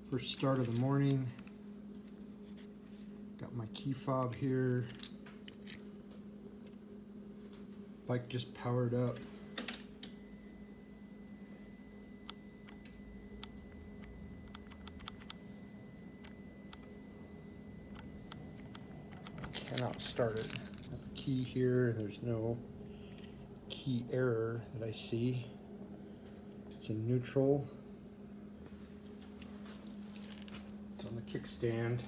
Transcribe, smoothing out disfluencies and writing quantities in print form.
First start of the morning. Got my key fob here. Bike just powered up. Cannot start it. I have a key here. There's no key error that I see. It's in neutral. It's on the kickstand.